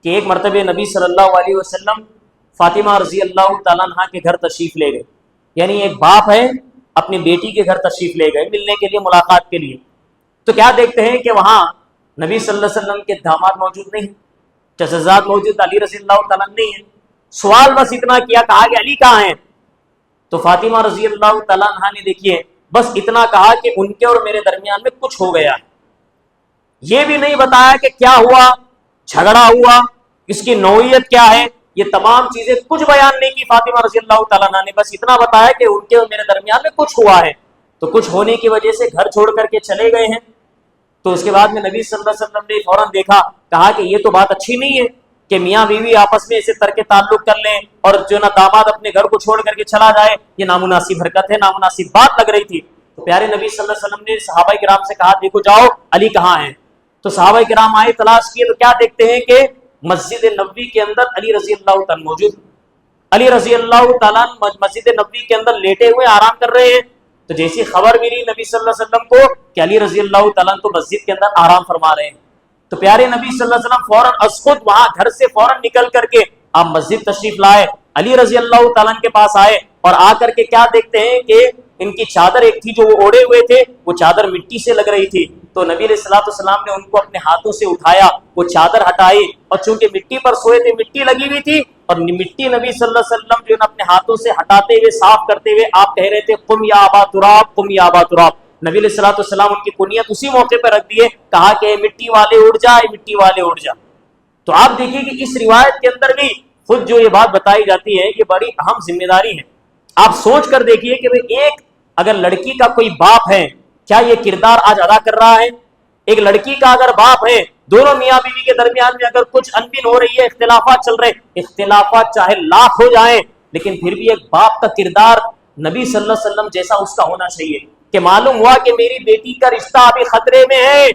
کہ ایک مرتبہ نبی صلی اللہ علیہ وسلم فاطمہ رضی اللہ تعالیٰ عنہ کے گھر تشریف لے گئے. یعنی ایک باپ ہے اپنی بیٹی کے گھر تشریف لے گئے ملنے کے لیے، ملاقات کے لیے. تو کیا دیکھتے ہیں کہ وہاں نبی صلی اللہ علیہ وسلم کے داماد موجود نہیں ہیں، چچزاد موجود علی رضی اللہ تعالیٰ نہیں ہیں. سوال بس اتنا کیا، کہا کہ علی کہاں ہیں؟ تو فاطمہ رضی اللہ تعالیٰ عنہ نے دیکھیے بس اتنا کہا کہ ان کے اور میرے درمیان میں کچھ ہو گیا ہے. یہ بھی نہیں بتایا کہ کیا ہوا، جھگڑا ہوا، اس کی نوعیت کیا ہے، یہ تمام چیزیں کچھ بیان نہیں کی فاطمہ رضی اللہ تعالیٰ عنہ نے. بس اتنا بتایا کہ ان کے اور میرے درمیان میں کچھ ہوا ہے. تو کچھ ہونے کی وجہ سے گھر چھوڑ کر کے چلے گئے ہیں. تو اس کے بعد میں نبی صلی اللہ علیہ وسلم نے فوراً دیکھا، کہا کہ یہ تو بات اچھی نہیں ہے کہ میاں بیوی آپس میں اسے ترک تعلق کر لیں اور جو نا داماد اپنے گھر کو چھوڑ کر کے چلا جائے. یہ نامناسب حرکت ہے، نامناسب بات لگ رہی تھی. تو پیارے نبی صلی اللہ علیہ وسلم نے صحابہ کرام سے کہا دیکھو جاؤ علی کہاں ہیں. تو صحابہ کرام آئے، تلاش کیے تو کیا دیکھتے ہیں کہ مسجد نبوی کے اندر علی رضی اللہ تعالیٰ موجود. علی رضی اللہ تعالیٰ مسجد نبوی کے اندر لیٹے ہوئے آرام کر رہے ہیں. تو جیسی خبر ملی نبی صلی اللہ علیہ وسلم کو کہ علی رضی اللہ تعالیٰ تو مسجد کے اندر آرام فرما رہے ہیں. تو پیارے نبی صلی اللہ علیہ وسلم فوراً از خود وہاں گھر سے فوراً نکل کر کے آپ مسجد تشریف لائے، علی رضی اللہ تعالیٰ کے پاس آئے اور آ کر کے کیا دیکھتے ہیں کہ ان کی چادر ایک تھی جو وہ اوڑے ہوئے تھے، وہ چادر مٹی سے لگ رہی تھی. تو نبی علیہ الصلوۃ والسلام نے ان کو اپنے ہاتھوں سے اٹھایا، وہ چادر ہٹائی اور چونکہ مٹی پر سوئے تھے، مٹی لگی ہوئی تھی اور مٹی نبی صلی اللہ علیہ وسلم جو اپنے ہاتھوں سے ہٹاتے ہوئے صاف کرتے ہوئے آپ کہہ رہے تھے قم یا ابا تراب، قم یا ابا تراب. نبی علیہ الصلوۃ والسلام ان کی کنیت اسی موقع پہ رکھ دیے، کہا کہ مٹی والے اڑ جا، مٹی والے اڑ جا. تو آپ دیکھیے کہ اس روایت کے اندر بھی خود جو یہ بات بتائی جاتی ہے یہ بڑی اہم ذمہ داری ہے. آپ سوچ کر دیکھیے کہ ایک اگر لڑکی کا کوئی باپ ہے، کیا یہ کردار آج ادا کر رہا ہے؟ ایک لڑکی کا اگر باپ ہے، دونوں میاں بیوی کے درمیان میں اگر کچھ انبن ہو رہی ہے، اختلافات چل رہے، اختلافات چاہے لاکھ ہو جائیں لیکن پھر بھی ایک باپ کا کردار نبی صلی اللہ علیہ وسلم جیسا اس کا ہونا چاہیے کہ معلوم ہوا کہ میری بیٹی کا رشتہ ابھی خطرے میں ہے.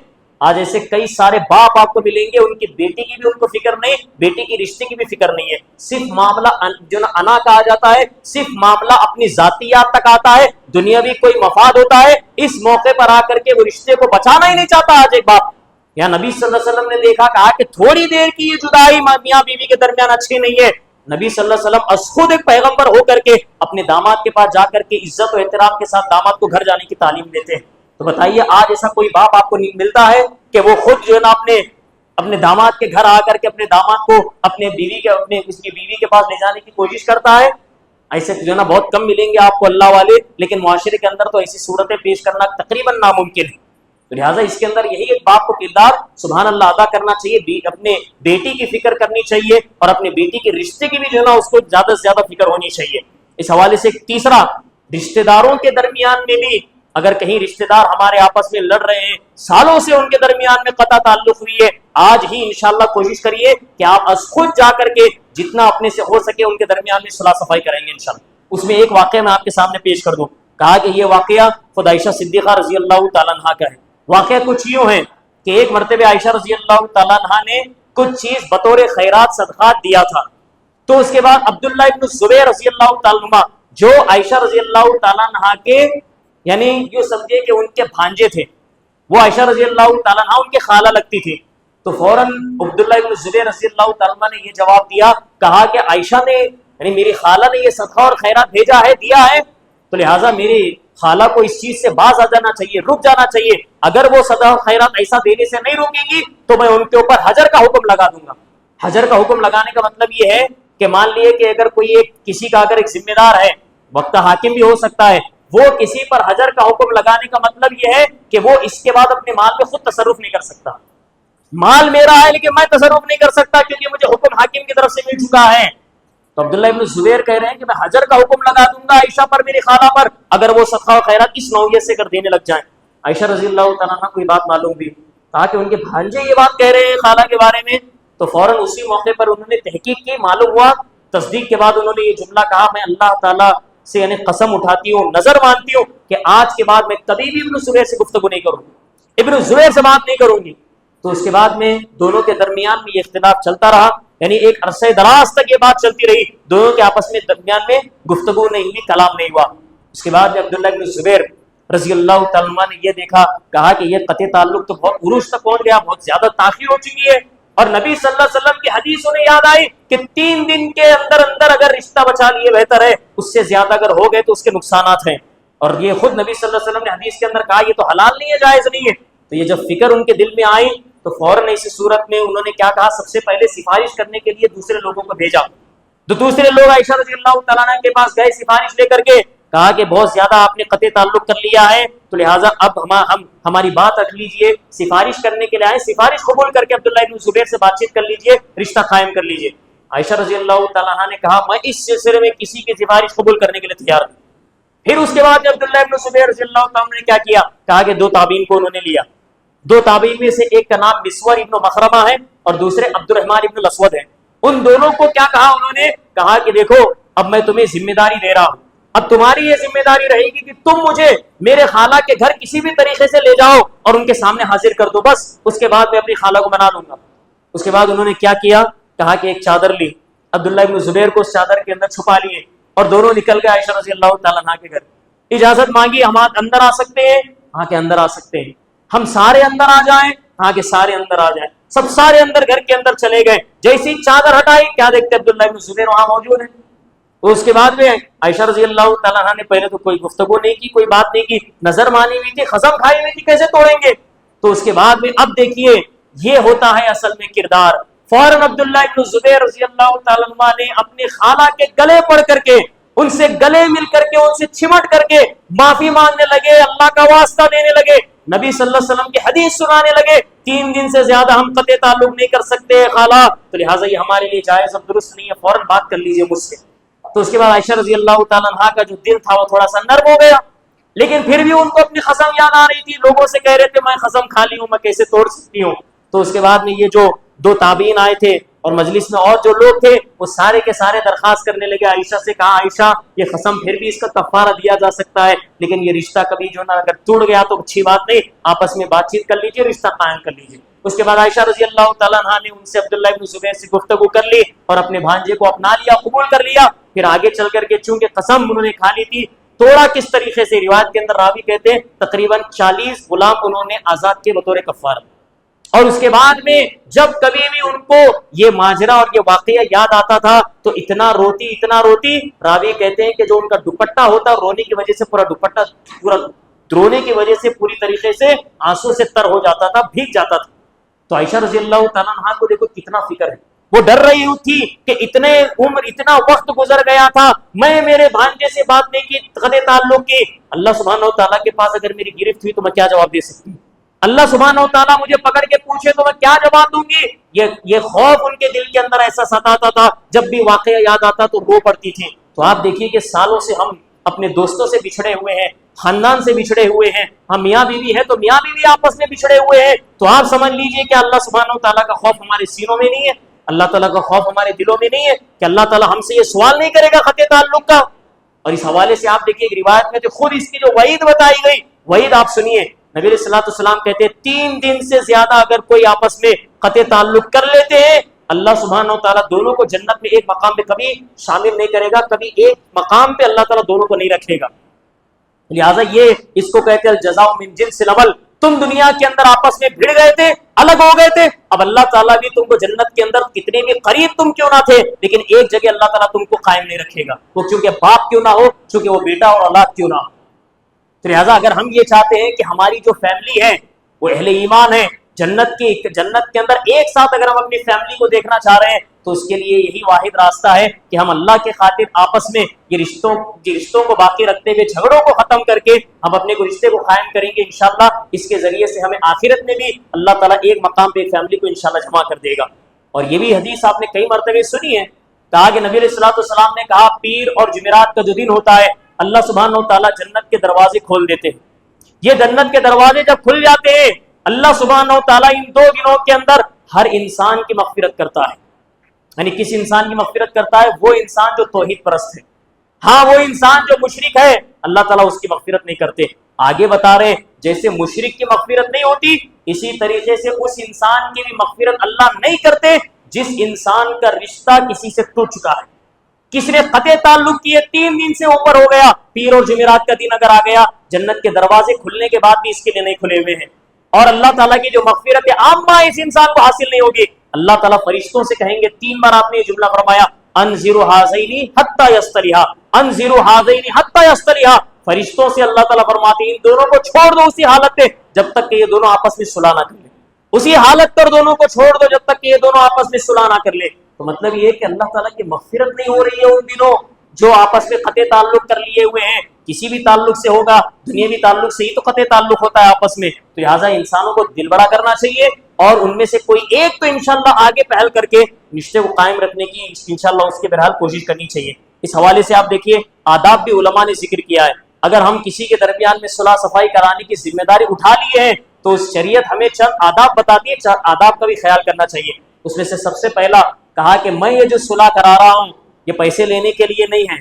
آج ایسے کئی سارے باپ آپ کو ملیں گے، ان کی بیٹی کی بھی ان کو فکر نہیں، بیٹی کی رشتے کی بھی فکر نہیں ہے. صرف معاملہ جو نا انا کا آ جاتا ہے، صرف معاملہ اپنی ذاتیات تک آتا ہے، دنیاوی کوئی مفاد ہوتا ہے، اس موقع پر آ کر کے وہ رشتے کو بچانا ہی نہیں چاہتا. آج ایک باپ یا نبی صلی اللہ علیہ وسلم نے دیکھا، کہا کہ تھوڑی دیر کی یہ جدائی میاں بیوی کے درمیان اچھی نہیں ہے. نبی صلی اللہ علیہ وسلم از خود ایک پیغمبر ہو کر کے اپنے داماد کے پاس جا کر کے عزت و احترام کے ساتھ داماد کو گھر جانے کی تعلیم دیتے ہیں. تو بتائیے آج ایسا کوئی باپ آپ کو ملتا ہے کہ وہ خود جو ہے نا اپنے داماد کے گھر آ کر کے اپنے داماد کو اپنے بیوی کے اس کی بیوی کے پاس لے جانے کی کوشش کرتا ہے؟ ایسے جو ہے نا بہت کم ملیں گے آپ کو اللہ والے، لیکن معاشرے کے اندر تو ایسی صورتیں پیش کرنا تقریباً ناممکن ہے. تو لہٰذا اس کے اندر یہی ایک باپ کو کردار سبحان اللہ ادا کرنا چاہیے، اپنے بیٹی کی فکر کرنی چاہیے اور اپنے بیٹی کے رشتے کی بھی جو ہے نا اس کو زیادہ سے زیادہ فکر ہونی چاہیے. اس حوالے سے تیسرا، رشتے داروں کے درمیان میں بھی اگر کہیں رشتے دار ہمارے آپس میں لڑ رہے ہیں، سالوں سے ان کے درمیان میں قطع تعلق ہوئی ہے، آج ہی انشاءاللہ کوشش کریے کہ آپ از خود جا کر کے جتنا اپنے سے ہو سکے ان کے درمیان میں صلاح صفائی کریں گے انشاءاللہ. اس میں ایک واقعہ میں آپ کے سامنے پیش کر دوں. کہا کہ یہ واقعہ خود عائشہ صدیقہ رضی اللہ تعالیٰ عنہ کا ہے. واقعہ کچھ یوں ہے کہ ایک مرتبہ عائشہ رضی اللہ تعالیٰ عنہ نے کچھ چیز بطور خیرات صدقات دیا تھا. تو اس کے بعد عبداللہ ابن زبیر رضی اللہ تعالیٰ عنہ جو عائشہ رضی اللہ تعالیٰ عنہ کے یعنی یوں سمجھے کہ ان کے بھانجے تھے، وہ عائشہ رضی اللہ تعالیٰ عنہ ان کے خالہ لگتی تھی. تو فوراً عبداللہ ابن زبیر رضی اللہ تعالیٰ عنہ نے یہ جواب دیا، کہا کہ عائشہ نے یعنی میری خالہ نے یہ صدقہ اور خیرات بھیجا ہے، دیا ہے، تو لہٰذا میری خالہ کو اس چیز سے باز آ جانا چاہیے، رک جانا چاہیے. اگر وہ صدقہ اور خیرات ایسا دینے سے نہیں روکیں گی تو میں ان کے اوپر حجر کا حکم لگا دوں گا. حجر کا حکم لگانے کا مطلب یہ ہے کہ مان لیے کہ اگر کوئی کسی کا اگر ایک ذمہ دار ہے، وقت حاکم بھی ہو سکتا ہے، وہ کسی پر حجر کا حکم لگانے کا مطلب یہ ہے کہ وہ اس کے بعد اپنے مال میں خود تصرف نہیں کر سکتا. مال میرا ہے لیکن میں تصرف نہیں کر سکتا کیونکہ مجھے حکم حاکم کی طرف سے مل چکا ہے. تو عبداللہ ابن زبیر کہہ رہے ہیں کہ میں حجر کا حکم لگا دوں گا عائشہ پر، میری خالہ پر، اگر وہ صدقہ و خیرات اس نوعیت سے کر دینے لگ جائیں. عائشہ رضی اللہ تعالیٰ عنہ کو یہ بات معلوم بھی، کہا کہ ان کے بھانجے یہ بات کہہ رہے ہیں خالہ کے بارے میں. تو فوراً اسی موقع پر انہوں نے تحقیق کی، معلوم ہوا، تصدیق کے بعد انہوں نے یہ جملہ کہا، میں اللہ تعالیٰ سے یعنی قسم اٹھاتی ہوں، نظر مانتی ہوں کہ آج کے بعد میں کبھی بھی ابن زبیر سے گفتگو نہیں کروں گی، ابن زبیر سے بات نہیں کروں گی۔ تو اس کے بعد میں دونوں کے درمیان میں یہ اختلاف چلتا رہا، یعنی ایک عرصہ دراز تک یہ بات چلتی رہی، دونوں کے آپس میں درمیان میں گفتگو نہیں ہوئی، کلام نہیں ہوا۔ اس کے بعد عبداللہ بن زبیر رضی اللہ تعالیٰ عنہ نے یہ دیکھا، کہا کہ یہ قطع تعلق تو بہت عروج تک پہنچ گیا، بہت زیادہ تاخیر ہو چکی ہے، اور نبی صلی اللہ علیہ وسلم کی حدیث انہیں یاد آئی کہ 3 دن کے اندر اندر اگر رشتہ بچا لیے بہتر ہے، اس سے زیادہ اگر ہو گئے تو اس کے نقصانات ہیں، اور یہ خود نبی صلی اللہ علیہ وسلم نے حدیث کے اندر کہا یہ تو حلال نہیں ہے، جائز نہیں ہے۔ تو یہ جب فکر ان کے دل میں آئی تو فوراً اسی صورت میں انہوں نے کیا کہا، سب سے پہلے سفارش کرنے کے لیے دوسرے لوگوں کو بھیجا، تو دوسرے لوگ عائشہ رضی اللہ تعالیٰ عنہ کے پاس گئے سفارش لے کر کے، کہا کہ بہت زیادہ آپ نے قطع تعلق کر لیا ہے، تو لہٰذا اب ہم ہماری بات رکھ لیجئے، سفارش کرنے کے لیے آئے، سفارش قبول کر کے عبداللہ بن زبیر سے بات چیت کر لیجئے، رشتہ قائم کر لیجئے۔ عائشہ رضی اللہ تعالیٰ عنہ نے کہا میں اس سلسلے میں کسی کی سفارش قبول کرنے کے لیے تیار ہوں۔ پھر اس کے بعد عبداللہ بن زبیر رضی اللہ تعالیٰ عنہ نے کیا کیا، کہا کہ 2 تابعین کو انہوں نے لیا، 2 تابعین میں سے ایک کا نام مسور ابن مخرمہ ہے اور دوسرے عبد الرحمن ابن الاسود ہے۔ ان دونوں کو کیا کہا، انہوں نے کہا کہ دیکھو اب میں تمہیں ذمہ داری دے رہا ہوں، اب تمہاری یہ ذمہ داری رہے گی کہ تم مجھے میرے خالہ کے گھر کسی بھی طریقے سے لے جاؤ اور ان کے سامنے حاضر کر دو، بس اس کے بعد میں اپنی خالہ کو منا لوں گا۔ اس کے بعد انہوں نے کیا کیا، کہا کہ ایک چادر لی، عبداللہ بن زبیر کو اس چادر کے اندر چھپا لیے اور دونوں نکل گئے عائشہ رضی اللہ تعالیٰ عنہ کے گھر۔ اجازت مانگی، ہم اندر آ سکتے ہیں؟ ہاں کہ اندر آ سکتے ہیں۔ ہم سارے اندر آ جائیں؟ ہاں کہ سارے اندر آ جائیں۔ سب سارے اندر گھر کے اندر چلے گئے، جیسی چادر ہٹائی کیا دیکھتے عبداللہ بن زبیر وہاں موجود ہیں۔ اس کے بعد میں عائشہ رضی اللہ تعالیٰ عنہ نے پہلے تو کوئی گفتگو نہیں کی، کوئی بات نہیں کی، نظر مانی ہوئی تھی، قسم کھائی ہوئی تھی، کیسے توڑیں گے؟ تو اس کے بعد میں اب دیکھیے یہ ہوتا ہے اصل میں کردار۔ فوراً عبداللہ بن زبیر رضی اللہ تعالیٰ عنہ نے اپنی خالہ کے گلے پڑ کر کے، ان سے گلے مل کر کے، ان سے چمٹ کر کے معافی مانگنے لگے، اللہ کا واسطہ دینے لگے، نبی صلی اللہ علیہ وسلم کی حدیث سنانے لگے، 3 دن سے زیادہ ہم قطع تعلق نہیں کر سکتے خالہ، تو لہٰذا یہ ہمارے لیے جائز اور درست نہیں ہے، فوراً بات کر لیجیے مجھ سے۔ تو اس کے بعد عائشہ رضی اللہ تعالیٰ عنہ کا جو دل تھا وہ تھوڑا سا نرم ہو گیا، لیکن پھر بھی ان کو اپنی قسم یاد آ رہی تھی، لوگوں سے کہہ رہے تھے میں قسم کھا لی ہوں، میں کیسے توڑ سکتی ہوں۔ تو اس کے بعد میں یہ جو 2 تابعین آئے تھے اور مجلس میں اور جو لوگ تھے وہ سارے کے سارے درخواست کرنے لگے عائشہ سے، کہا عائشہ یہ قسم پھر بھی اس کا کفارہ دیا جا سکتا ہے، لیکن یہ رشتہ کبھی جو نا اگر ٹوٹ گیا تو اچھی بات نہیں، آپس میں بات چیت کر لیجیے، رشتہ قائم کر لیجیے۔ اس کے بعد عائشہ رضی اللہ تعالیٰ عنہ نے ان سے عبداللہ بن زبیر سے گفتگو کر لی اور اپنے بھانجے کو اپنا لیا، قبول کر لیا۔ پھر آگے چل کر کے چونکہ قسم انہوں نے کھا لی تھی، توڑا کس طریقے سے، روایت کے اندر راوی کہتے ہیں تقریباً 40 غلام انہوں نے آزاد کے بطور کفارہ۔ اور اس کے بعد میں جب کبھی بھی ان کو یہ ماجرا اور یہ واقعہ یاد آتا تھا تو اتنا روتی، راوی کہتے ہیں کہ جو ان کا دوپٹہ ہوتا رونے کی وجہ سے پورا دوپٹہ رونے کی وجہ سے پوری طریقے سے آنسو سے تر ہو جاتا تھا، بھیگ جاتا تھا۔ تو عائشہ رضی اللہ تعالیٰ عنہ کو دیکھو کتنا فکر ہے، وہ ڈر رہی تھی کہ اتنا وقت گزر گیا تھا، میں میرے بھانجے سے بات نہیں کی، قطع تعلق کی، اللہ سبحانہ و تعالیٰ کے پاس اگر میری گرفت ہوئی تو میں کیا جواب دے سکتی ہوں، اللہ سبحانہ و تعالیٰ مجھے پکڑ کے پوچھے تو میں کیا جواب دوں گی۔ یہ خوف ان کے دل کے اندر ایسا ستاتا تھا، جب بھی واقعہ یاد آتا تو رو پڑتی تھی۔ تو آپ دیکھیے کہ سالوں سے ہم اپنے دوستوں سے بچھڑے ہوئے ہیں، خاندان سے بچھڑے ہوئے ہیں، ہم میاں بیوی ہے تو میاں بیوی آپس میں بچھڑے ہوئے ہیں، تو آپ سمجھ لیجئے کہ اللہ سبحانہ و تعالیٰ کا خوف ہمارے سینوں میں نہیں ہے، اللہ تعالیٰ کا خوف ہمارے دلوں میں نہیں ہے کہ اللہ تعالیٰ ہم سے یہ سوال نہیں کرے گا قطع تعلق کا۔ اور اس حوالے سے آپ دیکھیے روایت میں تو خود اس کی جو وعید بتائی گئی، وعید آپ سنیے، نبی علیہ الصلوۃ والسلام کہتے ہیں 3 دن سے زیادہ اگر کوئی آپس میں قطع تعلق کر لیتے ہیں، اللہ سبحانہ و تعالیٰ دونوں کو جنت میں ایک مقام پہ کبھی شامل نہیں کرے گا، کبھی ایک مقام پہ اللہ تعالیٰ دونوں کو نہیں رکھے گا۔ لہٰذا یہ اس کو کہتے ہیں الجزاء من جنس العمل، تم دنیا کے اندر آپس میں بھڑ گئے تھے، الگ ہو گئے تھے، اب اللہ تعالیٰ بھی تم کو جنت کے اندر کتنے بھی قریب تم کیوں نہ تھے لیکن ایک جگہ اللہ تعالیٰ تم کو قائم نہیں رکھے گا، وہ چونکہ باپ کیوں نہ ہو، چونکہ وہ بیٹا اور اولاد کیوں نہ ہو۔ تو لہٰذا اگر ہم یہ چاہتے ہیں کہ ہماری جو فیملی ہے وہ اہل ایمان ہے، جنت کے اندر ایک ساتھ اگر ہم اپنی فیملی کو دیکھنا چاہ رہے ہیں تو اس کے لیے یہی واحد راستہ ہے کہ ہم اللہ کے خاطر آپس میں یہ رشتوں کو باقی رکھتے ہوئے جھگڑوں کو ختم کر کے ہم اپنے کو رشتے کو قائم کریں گے، انشاءاللہ اس کے ذریعے سے ہمیں آخرت میں بھی اللہ تعالیٰ ایک مقام پہ فیملی کو انشاءاللہ جمع کر دے گا۔ اور یہ بھی حدیث آپ نے کئی مرتبہ سنی ہے، کہا کہ نبی علیہ الصلوۃ والسلام نے کہا پیر اور جمعرات کا جو دن ہوتا ہے اللہ سبحانہ و تعالیٰ جنت کے دروازے کھول دیتے ہیں، یہ جنت کے دروازے جب کھل جاتے ہیں اللہ سبحانہ و تعالیٰ ان 2 دنوں کے اندر ہر انسان کی مغفرت کرتا ہے. یعنی کس انسان کی مغفرت کرتا ہے؟ وہ انسان جو توحید پرست ہے. ہاں وہ انسان جو مشرک ہے اللہ تعالیٰ اس کی مغفرت نہیں کرتے. آگے بتا رہے ہیں جیسے مشرک کی مغفرت نہیں ہوتی اسی طریقے سے اس انسان کی بھی مغفرت اللہ نہیں کرتے جس انسان کا رشتہ کسی سے ٹوٹ چکا ہے. کس نے قطع تعلق کیے 3 دن سے اوپر ہو گیا, پیر اور جمعرات کا دن اگر آ گیا جنت کے دروازے کھلنے کے بعد بھی اس کے لیے نہیں کھلے ہوئے ہیں, اور اللہ تعالیٰ کی جو مغفرت عامہ اس انسان کو حاصل نہیں ہوگی. اللہ تعالیٰ فرشتوں سے کہیں گے, 3 بار آپ نے یہ جملہ فرمایا, انذروا ھذین حتی یصطلحا, انذروا ھذین حتی یصطلحا. فرشتوں سے اللہ تعالیٰ فرماتے ہیں ان دونوں کو چھوڑ دو اسی حالت میں جب تک کہ یہ دونوں آپس میں صلح نہ کر لیں. اسی حالت پر دونوں کو چھوڑ دو جب تک کہ یہ دونوں آپس میں صلح نہ کر لیں. تو مطلب یہ کہ اللہ تعالیٰ کی مغفرت نہیں ہو رہی ہے ان دنوں جو آپس میں قطع تعلق کر لیے ہوئے ہیں. کسی بھی تعلق سے ہوگا, دنیاوی تعلق سے ہی تو قطع تعلق ہوتا ہے آپس میں. تو لہٰذا انسانوں کو دل بڑا کرنا چاہیے اور ان میں سے کوئی ایک تو انشاءاللہ آگے پہل کر کے رشتے کو قائم رکھنے کی انشاءاللہ اس کے بہرحال کوشش کرنی چاہیے. اس حوالے سے آپ دیکھیے آداب بھی علماء نے ذکر کیا ہے. اگر ہم کسی کے درمیان میں صلح صفائی کرانے کی ذمہ داری اٹھا لیے ہیں تو شریعت ہمیں چند آداب بتاتی ہے, چند آداب کا بھی خیال کرنا چاہیے. اس میں سے سب سے پہلا کہا کہ میں یہ جو صلح کرا رہا ہوں یہ پیسے لینے کے لیے نہیں ہے.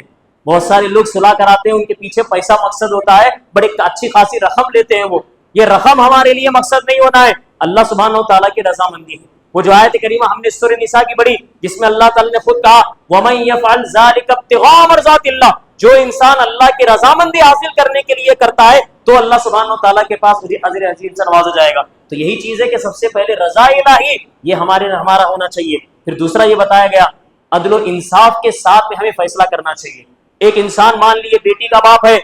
بہت سارے لوگ صلح کراتے ہیں ان کے پیچھے پیسہ مقصد ہوتا ہے, بڑے اچھی خاصی رقم لیتے ہیں. وہ یہ رقم ہمارے لیے مقصد نہیں ہونا ہے, اللہ سبحانہ و تعالیٰ کی رضامندی ہے. وہ جو آیت کریمہ ہم نے سورہ نساء کی پڑھی جس میں اللہ تعالیٰ نے خود کہا وَمَن يَفْعَلْ ذَلِكَ ابْتِغَاءَ مَرْضَاتِ اللَّهِ, جو انسان اللہ کی رضامندی حاصل کرنے کے لیے کرتا ہے تو اللہ سبحانہ و تعالیٰ کے پاس اجر عظیم سے نوازا جائے گا. تو یہی چیز ہے کہ سب سے پہلے رضا الہی یہ ہمارا ہونا چاہیے. پھر دوسرا یہ بتایا گیا عدل و انصاف کے ساتھ میں ہمیں فیصلہ کرنا چاہیے. ایک انسان مان لیے بیٹی کا باپ ہے,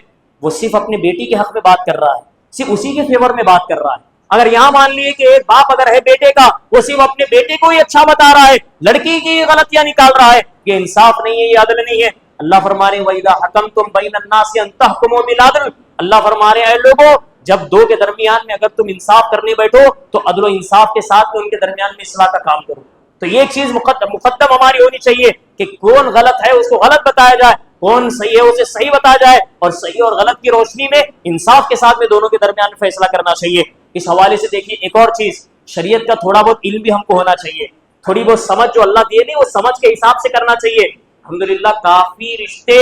وہ صرف اپنے بیٹی کے حق میں بات کر رہا ہے, صرف اسی کے فیور میں بات کر رہا ہے. اگر یہاں مان لیے کہ ایک باپ اگر ہے بیٹے کا وہ صرف اپنے بیٹے کو ہی اچھا بتا رہا ہے, لڑکی کی غلطیاں نکال رہا ہے, یہ انصاف نہیں ہے, یہ عدل نہیں ہے. اللہ فرما رہے ہیں وَإِذَا حَكَمْتُمْ بَيْنَ النَّاسِ أَن تَحْكُمُوا بِالْعَدْلِ, اللہ فرما رہے ہیں اے لوگوں جب دو کے درمیان میں اگر تم انصاف کرنے بیٹھو تو عدل و انصاف کے ساتھ میں ان کے درمیان میں اصلاح کا کام کرو. تو یہ چیز مقدم ہماری ہونی چاہیے کہ کون غلط ہے اس کو غلط بتایا جائے, کون صحیح ہے اسے صحیح بتایا جائے, اور صحیح اور غلط کی روشنی میں انصاف کے ساتھ میں دونوں کے درمیان میں فیصلہ کرنا چاہیے. اس حوالے سے دیکھیے ایک اور چیز, شریعت کا تھوڑا بہت علم بھی ہم کو ہونا چاہیے, تھوڑی بہت سمجھ جو اللہ دیے نہیں وہ سمجھ کے حساب سے کرنا چاہیے. الحمدللہ کافی رشتے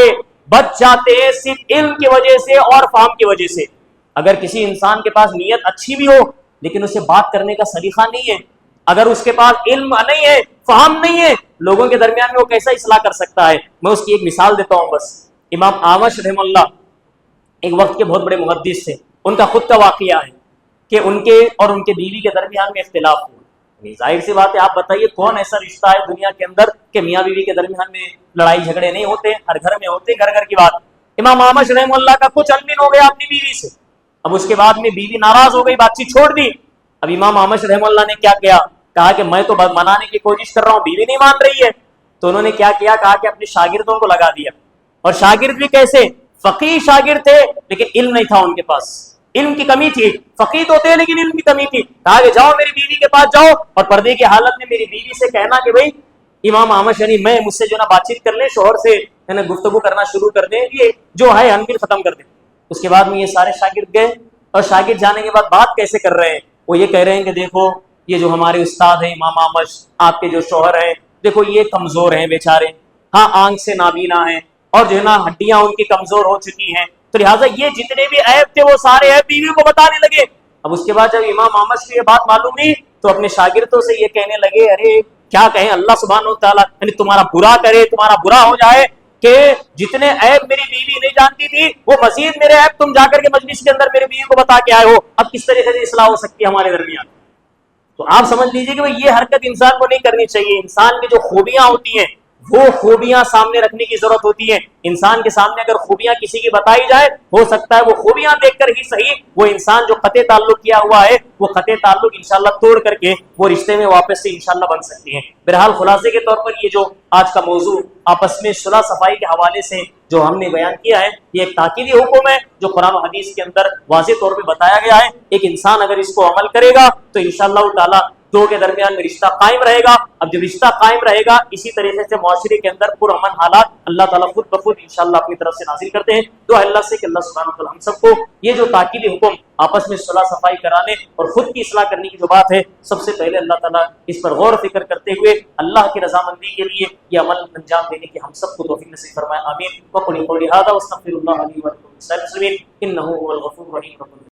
بچ جاتے ہیں صرف علم کی وجہ سے اور فہم کی وجہ سے. اگر کسی انسان کے پاس نیت اچھی بھی ہو لیکن اسے بات کرنے کا سلیقہ نہیں ہے, اگر اس کے پاس علم نہیں ہے, فہم نہیں ہے, لوگوں کے درمیان میں وہ کیسا اصلاح کر سکتا ہے. میں اس کی ایک مثال دیتا ہوں بس. امام اعمش رحم اللہ ایک وقت کے بہت بڑے محدث تھے. ان کا خود کا واقعہ ہے کہ ان کے اور ان کے بیوی کے درمیان میں اختلاف ہوا. ظاہر سی بات ہے, آپ بتائیے کون ایسا رشتہ ہے دنیا کے اندر کہ میاں بیوی کے درمیان میں لڑائی جھگڑے نہیں ہوتے, ہر گھر میں ہوتے, گھر گھر کی بات. امام اعمش رحم اللہ کا کچھ انبن ہو گیا اپنی بیوی سے, اب اس کے بعد میں بیوی ناراض ہو گئی, بات چیت چھوڑ دی. اب امام اعمش رحم اللہ نے کیا کیا, کہا کہ میں تو منانے کی کوشش کر رہا ہوں, بیوی نہیں مان رہی ہے. تو انہوں نے کیا کیا, کہا کہ اپنے شاگردوں کو لگا دیا. اور شاگرد بھی کیسے, فقیہ شاگرد تھے لیکن علم نہیں تھا ان کے پاس, علم کی کمی تھی. فقیہ تو تھے لیکن علم کی کمی تھی. کہا کہ جاؤ میری بیوی کے پاس جاؤ اور پردے کی حالت میں میری بیوی سے کہنا کہ بھائی امام اعمش یعنی میں مجھ سے جو نا بات چیت کر لیں, شوہر سے ہے نا گفتگو کرنا شروع کر دیں, یہ جو ہے انبن ختم کر دیں. اس کے بعد میں یہ سارے شاگرد گئے اور شاگرد جانے کے بعد بات کیسے کر رہے ہیں, وہ یہ کہہ رہے ہیں کہ دیکھو یہ جو ہمارے استاد ہیں امام اعمش, آپ کے جو شوہر ہیں دیکھو یہ کمزور ہیں بیچارے, ہاں آنکھ سے نابینا ہیں اور جو ہے نا ہڈیاں ان کی کمزور ہو چکی ہیں, تو لہٰذا یہ جتنے بھی عیب تھے وہ سارے عیب بیوی کو بتانے لگے. اب اس کے بعد جب امام اعمش کو یہ بات معلوم ہوئی تو اپنے شاگردوں سے یہ کہنے لگے ارے کیا کہیں, اللہ سبحانہ و تعالیٰ یعنی تمہارا برا کرے, تمہارا برا ہو جائے کہ جتنے عیب میری بیوی نہیں جانتی تھی وہ مزید میرے عیب تم جا کر کے مجلس کے اندر میری بیوی کو بتا کے آئے ہو. اب کس طریقے سے اصلاح ہو سکتی ہے ہمارے درمیان. تو آپ سمجھ لیجیے کہ یہ حرکت انسان کو نہیں کرنی چاہیے. انسان کی جو خوبیاں ہوتی ہیں وہ خوبیاں سامنے رکھنے کی ضرورت ہوتی ہے. انسان کے سامنے اگر خوبیاں کسی کی بتائی جائے ہو سکتا ہے وہ خوبیاں دیکھ کر ہی صحیح وہ انسان جو قطع تعلق کیا ہوا ہے وہ قطع تعلق انشاءاللہ توڑ کر کے وہ رشتے میں واپس سے انشاءاللہ بن سکتی ہیں. بہرحال خلاصے کے طور پر یہ جو آج کا موضوع آپس میں صلح صفائی کے حوالے سے جو ہم نے بیان کیا ہے یہ ایک تاکیدی حکم ہے جو قرآن و حدیث کے اندر واضح طور پہ بتایا گیا ہے. ایک انسان اگر اس کو عمل کرے گا تو انشاءاللہ تعالی دو کے درمیان میں رشتہ قائم رہے گا. اب جب رشتہ قائم رہے گا اسی طریقے سے معاشرے کے اندر پرامن حالات اللہ تعالیٰ خود بخود انشاءاللہ اپنی طرف سے نازل کرتے ہیں. دعا اللہ سے کہ اللہ سبحانہ وتعالیٰ ہم سب کو یہ جو تاکیدی حکم آپس میں صلح صفائی کرانے اور خود کی اصلاح کرنے کی جو بات ہے، سب سے پہلے اللہ تعالیٰ اس پر غور و فکر کرتے ہوئے اللہ کی رضامندی کے لیے یہ عمل انجام دینے کی ہم سب کو توفیق نصیب فرمائے. آمین. وقل قولی ھذا واستغفر اللہ لی ولکم ولسائر المسلمین انہ هو الغفور الرحیم.